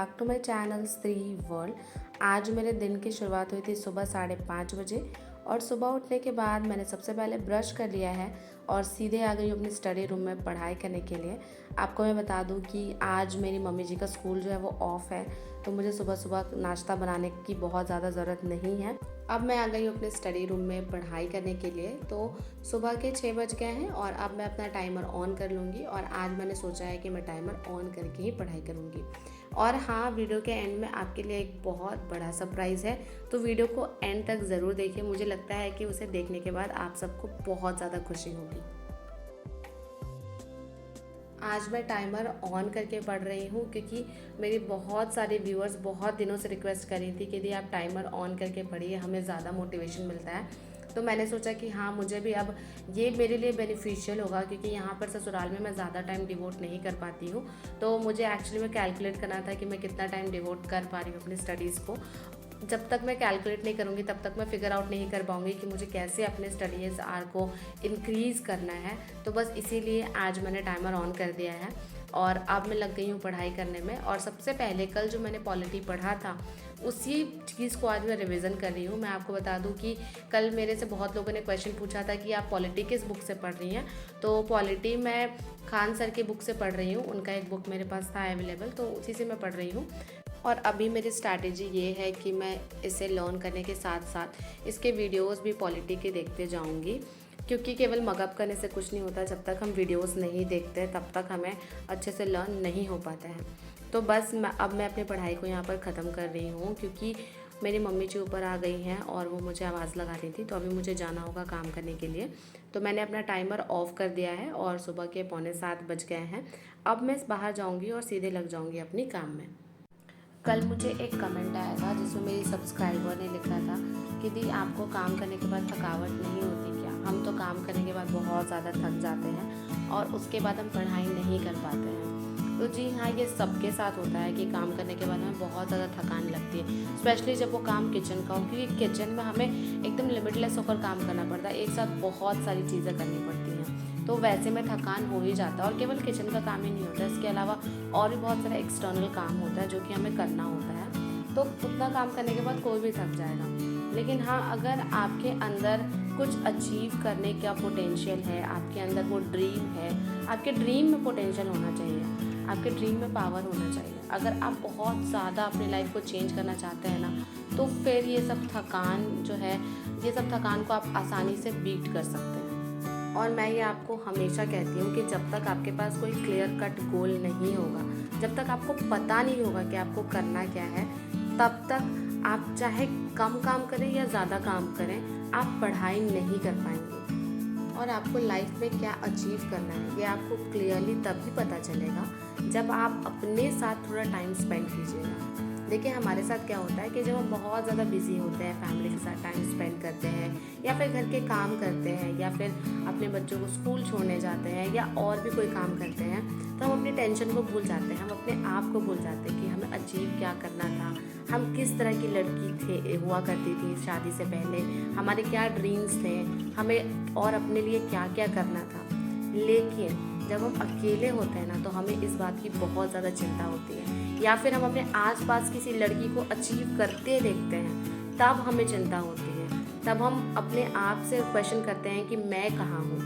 Back to my channel स्त्री world. आज मेरे दिन की शुरुआत हुई थी सुबह 5:30 बजे और सुबह उठने के बाद मैंने सबसे पहले ब्रश कर लिया है और सीधे आ गई अपनी स्टडी रूम में पढ़ाई करने के लिए। आपको मैं बता दूं कि आज मेरी मम्मी जी का स्कूल जो है वो ऑफ़ है, तो मुझे सुबह सुबह नाश्ता बनाने की बहुत ज़्यादा ज़रूरत नहीं है। अब मैं आ गई हूँ अपने स्टडी रूम में पढ़ाई करने के लिए। तो सुबह के 6 बज गए हैं और अब मैं अपना टाइमर ऑन कर लूँगी और आज मैंने सोचा है कि मैं टाइमर ऑन करके ही पढ़ाई करूँगी। और हाँ, वीडियो के एंड में आपके लिए एक बहुत बड़ा सरप्राइज़ है, तो वीडियो को एंड तक ज़रूर देखिए। मुझे लगता है कि उसे देखने के बाद आप सबको बहुत ज़्यादा खुशी होगी। आज मैं टाइमर ऑन करके पढ़ रही हूँ क्योंकि मेरी बहुत सारे व्यूअर्स बहुत दिनों से रिक्वेस्ट कर रही थी कि यदि आप टाइमर ऑन करके पढ़िए, हमें ज़्यादा मोटिवेशन मिलता है। तो मैंने सोचा कि हाँ, मुझे भी अब ये मेरे लिए बेनिफिशियल होगा क्योंकि यहाँ पर ससुराल में मैं ज़्यादा टाइम डिवोट नहीं कर पाती हूँ। तो मुझे एक्चुअली में कैलकुलेट करना था कि मैं कितना टाइम डिवोट कर पा रही हूँ अपनी स्टडीज़ को। जब तक मैं कैलकुलेट नहीं करूँगी तब तक मैं फिगर आउट नहीं कर पाऊँगी कि मुझे कैसे अपने स्टडीज़ आवर को इंक्रीज़ करना है। तो बस इसीलिए आज मैंने टाइमर ऑन कर दिया है और अब मैं लग गई हूँ पढ़ाई करने में। और सबसे पहले कल जो मैंने पॉलिटी पढ़ा था उसी चीज़ को आज मैं रिवीजन कर रही हूँ। मैं आपको बता दूँ कि कल मेरे से बहुत लोगों ने क्वेश्चन पूछा था कि आप पॉलिटी किस बुक से पढ़ रही हैं। तो पॉलिटी मैं खान सर की बुक से पढ़ रही हूँ, उनका एक बुक मेरे पास था अवेलेबल, तो उसी से मैं पढ़ रही हूँ। और अभी मेरी स्ट्रैटेजी ये है कि मैं इसे लर्न करने के साथ साथ इसके वीडियोस भी पॉलिटी के देखते जाऊंगी, क्योंकि केवल मगअप करने से कुछ नहीं होता। जब तक हम वीडियोस नहीं देखते तब तक हमें अच्छे से लर्न नहीं हो पाता है। तो बस अब मैं अपनी पढ़ाई को यहाँ पर ख़त्म कर रही हूँ क्योंकि मेरी मम्मी जी ऊपर आ गई हैं और वो मुझे आवाज़ लगा रही थी, तो अभी मुझे जाना होगा काम करने के लिए। तो मैंने अपना टाइमर ऑफ़ कर दिया है और सुबह के 6:45 बज गए हैं। अब मैं बाहर जाऊँगी और सीधे लग जाऊँगी अपनी काम में। कल मुझे एक कमेंट आया था जिसमें मेरी सब्सक्राइबर ने लिखा था कि दी, आपको काम करने के बाद थकावट नहीं होती क्या? हम तो काम करने के बाद बहुत ज़्यादा थक जाते हैं और उसके बाद हम पढ़ाई नहीं कर पाते हैं। तो जी हाँ, ये सबके साथ होता है कि काम करने के बाद हमें बहुत ज़्यादा थकान लगती है, स्पेशली जब वो काम किचन का हो, क्योंकि किचन में हमें एकदम लिमिटलेस होकर काम करना पड़ता है, एक साथ बहुत सारी चीज़ें करनी पड़ती हैं। तो वैसे में थकान हो ही जाता है। और केवल किचन का काम ही नहीं होता, इसके अलावा और भी बहुत सारा एक्सटर्नल काम होता है जो कि हमें करना होता है। तो उतना काम करने के बाद कोई भी थक जाएगा। लेकिन हाँ, अगर आपके अंदर कुछ अचीव करने का पोटेंशियल है, आपके अंदर वो ड्रीम है, आपके ड्रीम में पोटेंशियल होना चाहिए, आपके ड्रीम में पावर होना चाहिए। अगर आप बहुत ज़्यादा अपनी लाइफ को चेंज करना चाहते हैं ना, तो फिर ये सब थकान जो है, ये सब थकान को आप आसानी से बीट कर सकते हैं। और मैं ये आपको हमेशा कहती हूँ कि जब तक आपके पास कोई क्लियर कट गोल नहीं होगा, जब तक आपको पता नहीं होगा कि आपको करना क्या है, तब तक आप चाहे कम काम करें या ज़्यादा काम करें, आप पढ़ाई नहीं कर पाएंगे। और आपको लाइफ में क्या अचीव करना है ये आपको क्लियरली तभी पता चलेगा जब आप अपने साथ थोड़ा टाइम स्पेंड कीजिएगा। देखिए, हमारे साथ क्या होता है कि जब हम बहुत ज़्यादा बिजी होते हैं, फैमिली के साथ टाइम स्पेंड करते हैं या फिर घर के काम करते हैं या फिर अपने बच्चों को स्कूल छोड़ने जाते हैं या और भी कोई काम करते हैं, तो हम अपनी टेंशन को भूल जाते हैं, हम अपने आप को भूल जाते हैं कि हमें अचीव क्या करना था, हम किस तरह की लड़की हुआ करती थी शादी से पहले, हमारे क्या ड्रीम्स थे, हमें और अपने लिए क्या क्या करना था। लेकिन जब हम अकेले होते हैं ना, तो हमें इस बात की बहुत ज़्यादा चिंता होती है, या फिर हम अपने आसपास किसी लड़की को अचीव करते देखते हैं, तब हमें चिंता होती है, तब हम अपने आप से क्वेश्चन करते हैं कि मैं कहाँ हूँ।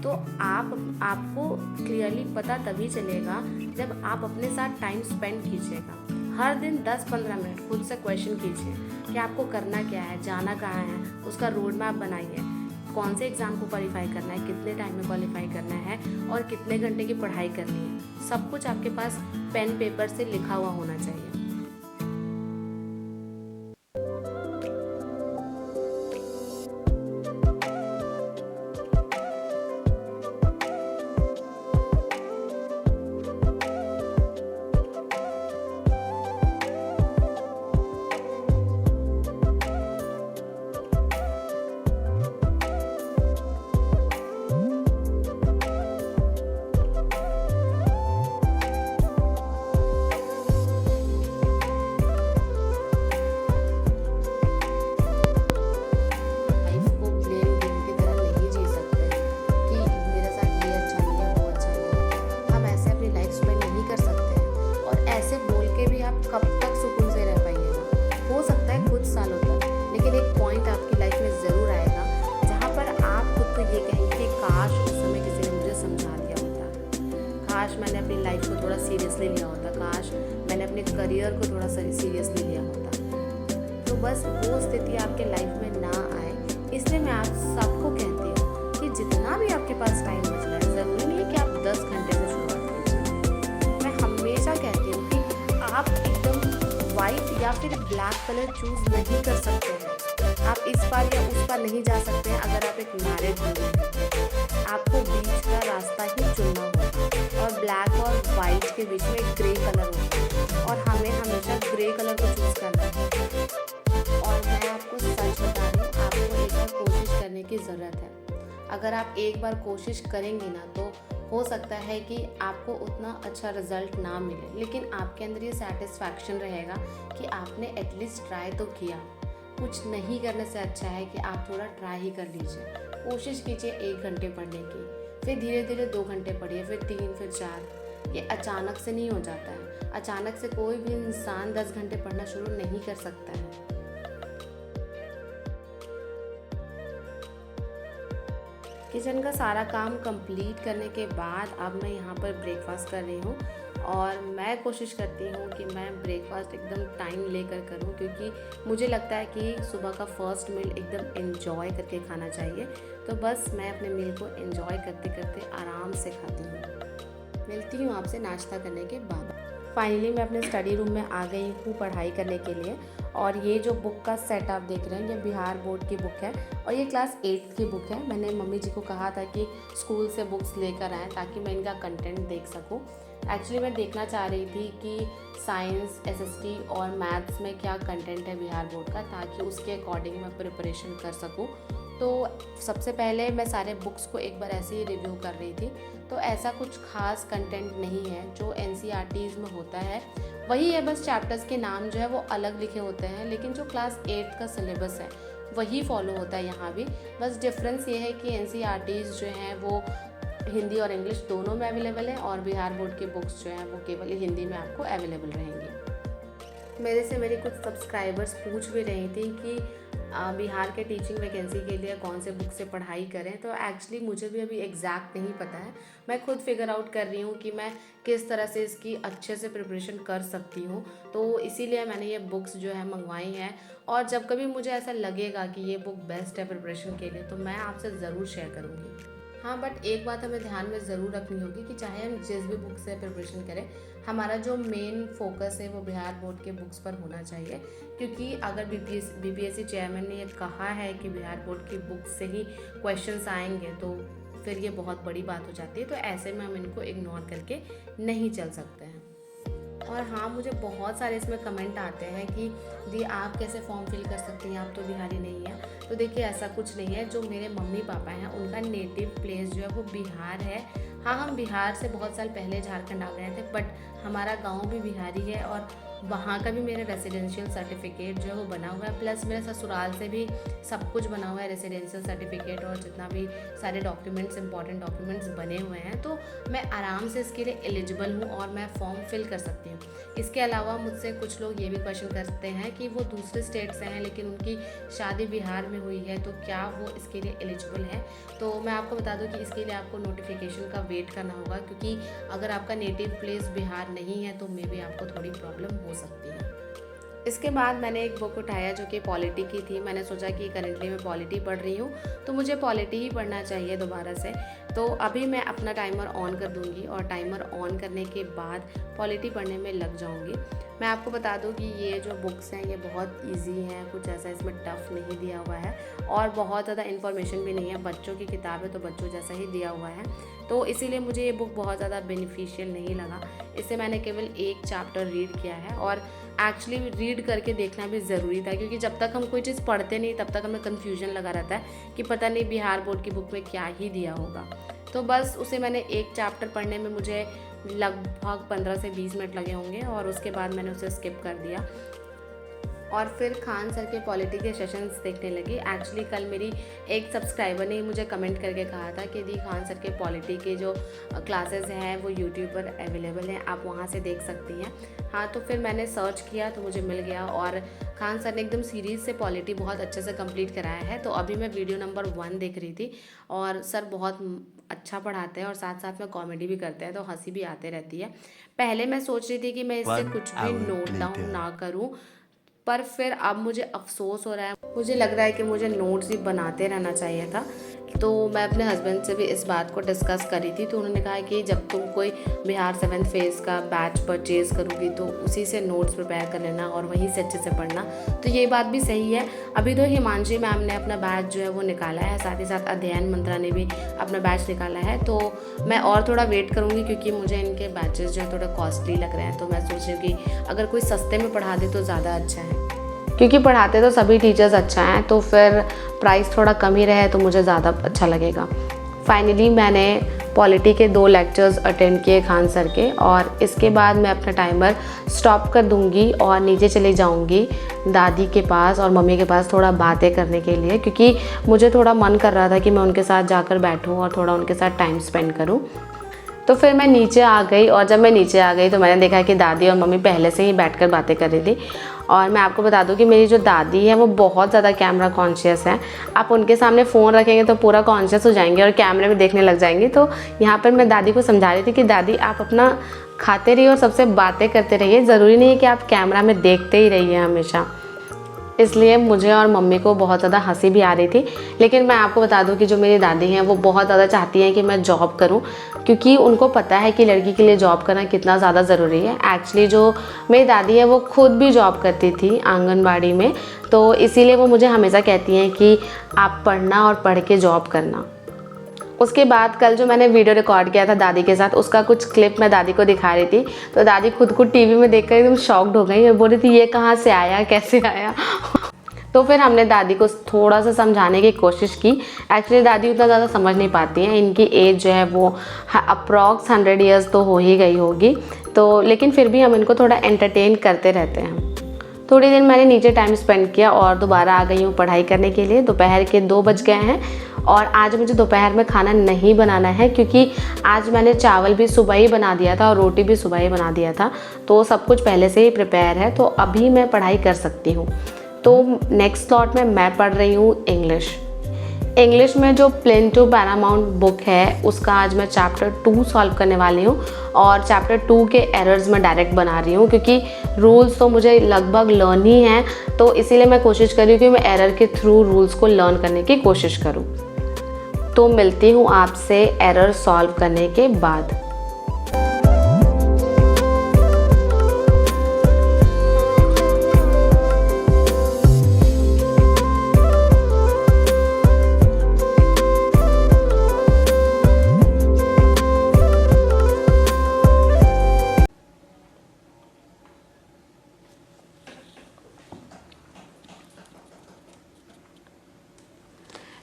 तो आपको क्लियरली पता तभी चलेगा जब आप अपने साथ टाइम स्पेंड कीजिएगा। हर दिन 10-15 मिनट खुद से क्वेश्चन कीजिए कि आपको करना क्या है, जाना कहाँ है, उसका रोड मैप बनाइए, कौन से एग्ज़ाम को क्वालिफाई करना है, कितने टाइम में क्वालिफाई करना है और कितने घंटे की पढ़ाई करनी है। सब कुछ आपके पास पेन पेपर से लिखा हुआ होना चाहिए। कुछ सालों तक, लेकिन एक पॉइंट आपकी लाइफ में ज़रूर आएगा जहाँ पर आप खुद को ये कहेंगे कि काश उस समय किसी ने मुझे समझा दिया होता, काश मैंने अपनी लाइफ को थोड़ा सीरियसली लिया होता, काश मैंने अपने करियर को थोड़ा सीरियसली लिया होता। तो बस वो स्थिति आपके लाइफ में ना आए, इसलिए मैं आप सबको कहती हूँ कि जितना भी आपके पास टाइम बच रहा है, ज़रूरी नहीं है कि आप 10 घंटे से शुरुआत कीजिए। मैं हमेशा कहती हूँ कि आप एकदम वाइट या फिर ब्लैक कलर चूज़ नहीं कर सकते हैं। आप इस पार या उस पार नहीं जा सकते हैं अगर आप एक मैरिड वुमन हैं। आपको बीच का रास्ता ही चुनना होगा और ब्लैक और वाइट के बीच में एक ग्रे कलर होता है और हमें हमेशा ग्रे कलर को चूज़ करना है। और मैं आपको सच बता रही हूँ, आपको एक बार कोशिश करने की ज़रूरत है। अगर आप एक बार कोशिश करेंगे ना तो हो सकता है कि आपको उतना अच्छा रिजल्ट ना मिले, लेकिन आपके अंदर ये सेटिस्फैक्शन रहेगा कि आपने एटलीस्ट ट्राई तो किया। कुछ नहीं करने से अच्छा है कि आप थोड़ा ट्राई ही कर लीजिए। कोशिश कीजिए 1 घंटे पढ़ने की, फिर धीरे धीरे 2 घंटे पढ़िए, फिर 3, फिर 4। ये अचानक से नहीं हो जाता है। अचानक से कोई भी इंसान 10 घंटे पढ़ना शुरू नहीं कर सकता है। किचन का सारा काम कंप्लीट करने के बाद अब मैं यहाँ पर ब्रेकफास्ट कर रही हूँ और मैं कोशिश करती हूँ कि मैं ब्रेकफास्ट एकदम टाइम लेकर करूँ, क्योंकि मुझे लगता है कि सुबह का फर्स्ट मील एकदम एंजॉय करके खाना चाहिए। तो बस मैं अपने मील को एंजॉय करते करते आराम से खाती हूँ। मिलती हूँ आपसे नाश्ता करने के बाद। फाइनली मैं अपने स्टडी रूम में आ गई हूँ पढ़ाई करने के लिए। और ये जो बुक का सेट आप देख रहे हैं, ये बिहार बोर्ड की बुक है और ये क्लास 8 की बुक है। मैंने मम्मी जी को कहा था कि स्कूल से बुक्स लेकर आएँ ताकि मैं इनका कंटेंट देख सकूँ। एक्चुअली मैं देखना चाह रही थी कि साइंस, एसएसटी और मैथ्स में क्या कंटेंट है बिहार बोर्ड का, ताकि उसके अकॉर्डिंग मैं प्रिपरेशन कर सकूँ। तो सबसे पहले मैं सारे बुक्स को एक बार ऐसे ही रिव्यू कर रही थी। तो ऐसा कुछ खास कंटेंट नहीं है जो एनसीईआरटीज़ में होता है, वही है, बस चैप्टर्स के नाम जो है वो अलग लिखे होते हैं, लेकिन जो क्लास 8 का सिलेबस है वही फॉलो होता है यहाँ भी। बस डिफरेंस ये है कि एनसीईआरटीज़ जो हैं वो हिंदी और इंग्लिश दोनों में अवेलेबल है और बिहार बोर्ड के बुक्स जो हैं वो केवल हिंदी में आपको अवेलेबल रहेंगी। मेरे से मेरी कुछ सब्सक्राइबर्स पूछ भी रही थी कि बिहार के टीचिंग वैकेंसी के लिए कौन से बुक से पढ़ाई करें। तो एक्चुअली मुझे भी अभी एग्जैक्ट नहीं पता है। मैं खुद फिगर आउट कर रही हूँ कि मैं किस तरह से इसकी अच्छे से प्रिपरेशन कर सकती हूँ। तो इसीलिए मैंने ये बुक्स जो है मंगवाई हैं और जब कभी मुझे ऐसा लगेगा कि ये बुक बेस्ट है प्रिपरेशन के लिए तो मैं आपसे ज़रूर शेयर करूँगी। हाँ, बट एक बात हमें ध्यान में ज़रूर रखनी होगी कि चाहे हम जिस भी बुक से प्रिपरेशन करें, हमारा जो मेन फोकस है वो बिहार बोर्ड के बुक्स पर होना चाहिए। क्योंकि अगर बीपीएससी चेयरमैन ने ये कहा है कि बिहार बोर्ड की बुक से ही क्वेश्चंस आएंगे तो फिर ये बहुत बड़ी बात हो जाती है। तो ऐसे में हम इनको इग्नोर करके नहीं चल सकते हैं। और हाँ, मुझे बहुत सारे इसमें कमेंट आते हैं कि दी आप कैसे फॉर्म फिल कर सकती हैं, आप तो बिहारी नहीं हैं। तो देखिए, ऐसा कुछ नहीं है। जो मेरे मम्मी पापा हैं उनका नेटिव प्लेस जो है वो बिहार है। हाँ, हम बिहार से बहुत साल पहले झारखंड आ गए थे, बट हमारा गांव भी बिहारी है और वहाँ का भी मेरा रेसिडेंशियल सर्टिफिकेट जो है वो बना हुआ है। प्लस मेरे ससुराल से भी सब कुछ बना हुआ है, रेसिडेंशियल सर्टिफिकेट और जितना भी सारे डॉक्यूमेंट्स, इंपॉर्टेंट डॉक्यूमेंट्स बने हुए हैं। तो मैं आराम से इसके लिए एलिजिबल हूँ और मैं फॉर्म फिल कर सकती हूँ। इसके अलावा मुझसे कुछ लोग ये भी क्वेश्चन करते हैं कि वो दूसरे स्टेट से हैं लेकिन उनकी शादी बिहार में हुई है, तो क्या वो इसके लिए एलिजिबल है। तो मैं आपको बता दूं कि इसके लिए आपको नोटिफिकेशन का वेट करना होगा, क्योंकि अगर आपका नेटिव प्लेस बिहार नहीं है तो मे बी आपको थोड़ी प्रॉब्लम हो सकती है। इसके बाद मैंने एक बुक उठाया जो कि पॉलिटी की थी। मैंने सोचा कि करेंटली मैं पॉलिटी पढ़ रही हूँ तो मुझे पॉलिटी ही पढ़ना चाहिए दोबारा से। तो अभी मैं अपना टाइमर ऑन कर दूँगी और टाइमर ऑन करने के बाद पॉलिटी पढ़ने में लग जाऊँगी। मैं आपको बता दूं कि ये जो बुक्स हैं ये बहुत इजी हैं, कुछ ऐसा इसमें टफ़ नहीं दिया हुआ है और बहुत ज़्यादा इन्फॉर्मेशन भी नहीं है। बच्चों की किताब है तो बच्चों जैसा ही दिया हुआ है, तो इसीलिए मुझे ये बुक बहुत ज़्यादा बेनिफिशियल नहीं लगा। इससे मैंने केवल एक चैप्टर रीड किया है और एक्चुअली रीड करके देखना भी ज़रूरी था, क्योंकि जब तक हम कोई चीज़ पढ़ते नहीं तब तक हमें कन्फ्यूजन लगा रहता है कि पता नहीं बिहार बोर्ड की बुक में क्या ही दिया होगा। तो बस उसे मैंने एक चैप्टर पढ़ने में मुझे लगभग 15 से 20 मिनट लगे होंगे और उसके बाद मैंने उसे स्किप कर दिया। और फिर खान सर के पॉलिटी के सेशंस देखने लगी। एक्चुअली कल मेरी एक सब्सक्राइबर ने मुझे कमेंट करके कहा था कि दी खान सर के पॉलिटी के जो क्लासेस हैं वो यूट्यूब पर अवेलेबल हैं, आप वहाँ से देख सकती हैं। हाँ, तो फिर मैंने सर्च किया तो मुझे मिल गया और खान सर ने एकदम सीरीज़ से पॉलिटी बहुत अच्छे से कंप्लीट कराया है। तो अभी मैं वीडियो नंबर 1 देख रही थी और सर बहुत अच्छा पढ़ाते हैं और साथ साथ में कॉमेडी भी करते हैं, तो हंसी भी आते रहती है। पहले मैं सोच रही थी कि मैं इससे कुछ भी नोट डाउन ना करूँ, पर फिर अब मुझे अफ़सोस हो रहा है, मुझे लग रहा है कि मुझे नोट्स भी बनाते रहना चाहिए था। तो मैं अपने हस्बैंड से भी इस बात को डिस्कस करी थी, तो उन्होंने कहा कि जब तुम कोई बिहार 7th फेज़ का बैच परचेज़ करोगी तो उसी से नोट्स प्रिपेयर कर लेना और वहीं से अच्छे से पढ़ना। तो ये बात भी सही है। अभी तो हिमांशी मैम ने अपना बैच जो है वो निकाला है, साथ ही साथ अध्ययन मंत्रा ने भी अपना बैच निकाला है। तो मैं और थोड़ा वेट करूँगी क्योंकि मुझे इनके बैचेज़ जो है थोड़ा कॉस्टली लग रहे हैं। तो मैं सोच रही हूँ कि अगर कोई सस्ते में पढ़ा दे तो ज़्यादा अच्छा है, क्योंकि पढ़ाते तो सभी टीचर्स अच्छा हैं, तो फिर प्राइस थोड़ा कम ही रहे तो मुझे ज़्यादा अच्छा लगेगा। फाइनली मैंने पॉलिटी के 2 लेक्चर्स अटेंड किए खान सर के, और इसके बाद मैं अपना टाइमर स्टॉप कर दूंगी और नीचे चली जाऊंगी दादी के पास और मम्मी के पास थोड़ा बातें करने के लिए, क्योंकि मुझे थोड़ा मन कर रहा था कि मैं उनके साथ जाकर बैठूं और थोड़ा उनके साथ टाइम स्पेंड करूं। तो फिर मैं नीचे आ गई, और जब मैं नीचे आ गई तो मैंने देखा कि दादी और मम्मी पहले से ही बैठकर बातें कर रही थी। और मैं आपको बता दूं कि मेरी जो दादी है वो बहुत ज़्यादा कैमरा कॉन्शियस है। आप उनके सामने फ़ोन रखेंगे तो पूरा कॉन्शियस हो जाएंगे और कैमरे में देखने लग जाएंगी। तो यहाँ पर मैं दादी को समझा रही थी कि दादी आप अपना खाते रहिए और सबसे बातें करते रहिए, ज़रूरी नहीं है कि आप कैमरा में देखते ही रहिए हमेशा। इसलिए मुझे और मम्मी को बहुत ज़्यादा हंसी भी आ रही थी। लेकिन मैं आपको बता दूं कि जो मेरी दादी हैं वो बहुत ज़्यादा चाहती हैं कि मैं जॉब करूं, क्योंकि उनको पता है कि लड़की के लिए जॉब करना कितना ज़्यादा ज़रूरी है। एक्चुअली जो मेरी दादी है वो खुद भी जॉब करती थी आंगनबाड़ी में, तो इसीलिए वो मुझे हमेशा कहती हैं कि आप पढ़ना और पढ़ के जॉब करना। उसके बाद कल जो मैंने वीडियो रिकॉर्ड किया था दादी के साथ, उसका कुछ क्लिप मैं दादी को दिखा रही थी, तो दादी खुद को टीवी में देखकर एकदम शॉक्ड हो गई। मैं बोल रही थी ये कहाँ से आया, कैसे आया। तो फिर हमने दादी को थोड़ा सा समझाने की कोशिश की। एक्चुअली दादी उतना ज़्यादा समझ नहीं पाती हैं, इनकी एज जो है वो अप्रॉक्स 100 ईयर्स तो हो ही गई होगी, तो लेकिन फिर भी हम इनको थोड़ा एंटरटेन करते रहते हैं। थोड़ी देर मैंने नीचे टाइम स्पेंड किया और दोबारा आ गई हूँ पढ़ाई करने के लिए। दोपहर के 2 बज गए हैं और आज मुझे दोपहर में खाना नहीं बनाना है, क्योंकि आज मैंने चावल भी सुबह ही बना दिया था और रोटी भी सुबह ही बना दिया था, तो सब कुछ पहले से ही प्रिपेयर है। तो अभी मैं पढ़ाई कर सकती हूँ। तो नेक्स्ट स्लॉट में मैं पढ़ रही हूँ इंग्लिश में जो प्लेन टू पैरामाउंट बुक है उसका आज मैं चैप्टर 2 सॉल्व करने वाली हूँ, और चैप्टर 2 के एरर्स मैं डायरेक्ट बना रही हूँ, क्योंकि रूल्स तो मुझे लगभग लर्न ही हैं, तो इसीलिए मैं कोशिश कर रही हूँ कि मैं एरर के थ्रू रूल्स को लर्न करने की कोशिश करूँ। तो मिलती हूँ आपसे एरर सॉल्व करने के बाद।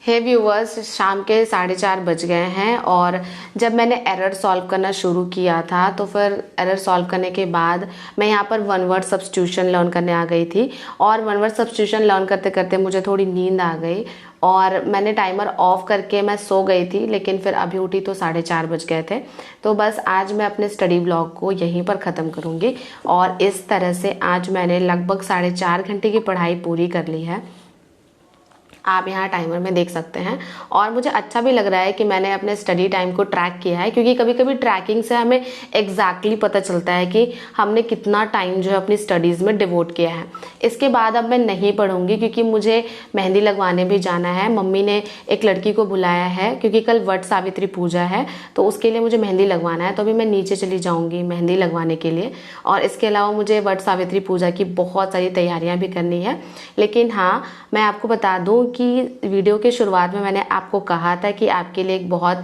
हे व्यूवर्स, शाम के 4:30 बज गए हैं, और जब मैंने एरर सॉल्व करना शुरू किया था तो फिर एरर सॉल्व करने के बाद मैं यहाँ पर 1 वर्ड सब्स्टिट्यूशन लर्न करने आ गई थी, और 1 वर्ड सब्स्टिट्यूशन लर्न करते करते मुझे थोड़ी नींद आ गई और मैंने टाइमर ऑफ करके मैं सो गई थी। लेकिन फिर अभी उठी तो 4:30 बज गए थे। तो बस आज मैं अपने स्टडी ब्लॉग को यहीं पर ख़त्म करूँगी, और इस तरह से आज मैंने लगभग 4.5 घंटे की पढ़ाई पूरी कर ली है। आप यहाँ टाइमर में देख सकते हैं, और मुझे अच्छा भी लग रहा है कि मैंने अपने स्टडी टाइम को ट्रैक किया है, क्योंकि कभी कभी ट्रैकिंग से हमें एग्जैक्टली पता चलता है कि हमने कितना टाइम जो है अपनी स्टडीज़ में डिवोट किया है। इसके बाद अब मैं नहीं पढ़ूंगी, क्योंकि मुझे मेहंदी लगवाने भी जाना है। मम्मी ने एक लड़की को बुलाया है, क्योंकि कल वट सावित्री पूजा है, तो उसके लिए मुझे मेहंदी लगवाना है। तो अभी मैं नीचे चली जाऊँगी मेहंदी लगवाने के लिए, और इसके अलावा मुझे वट सावित्री पूजा की बहुत सारी तैयारियाँ भी करनी है। लेकिन हाँ, मैं आपको बता दूँ कि वीडियो के शुरुआत में मैंने आपको कहा था कि आपके लिए एक बहुत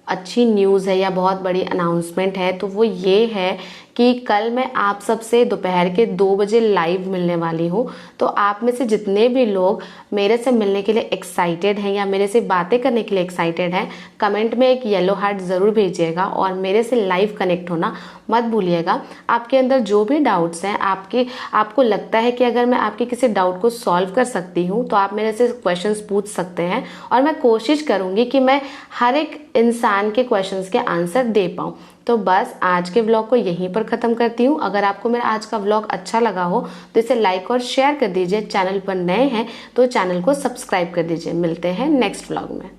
अच्छी न्यूज़ है या बहुत बड़ी अनाउंसमेंट है, तो वो ये है कि कल मैं आप सबसे दोपहर के 2 बजे लाइव मिलने वाली हूँ। तो आप में से जितने भी लोग मेरे से मिलने के लिए एक्साइटेड हैं या मेरे से बातें करने के लिए एक्साइटेड हैं, कमेंट में एक येलो हार्ट ज़रूर भेजिएगा और मेरे से लाइव कनेक्ट होना मत भूलिएगा। आपके अंदर जो भी डाउट्स हैं, आपको लगता है कि अगर मैं आपके किसी डाउट को सॉल्व कर सकती हूँ तो आप मेरे से क्वेश्चंस पूछ सकते हैं और मैं कोशिश करूँगी कि मैं हर एक इंसान के क्वेश्चंस के आंसर दे पाऊँ। तो बस आज के व्लॉग को यहीं पर ख़त्म करती हूँ। अगर आपको मेरा आज का व्लॉग अच्छा लगा हो तो इसे लाइक और शेयर कर दीजिए। चैनल पर नए हैं तो चैनल को सब्सक्राइब कर दीजिए। मिलते हैं नेक्स्ट व्लॉग में।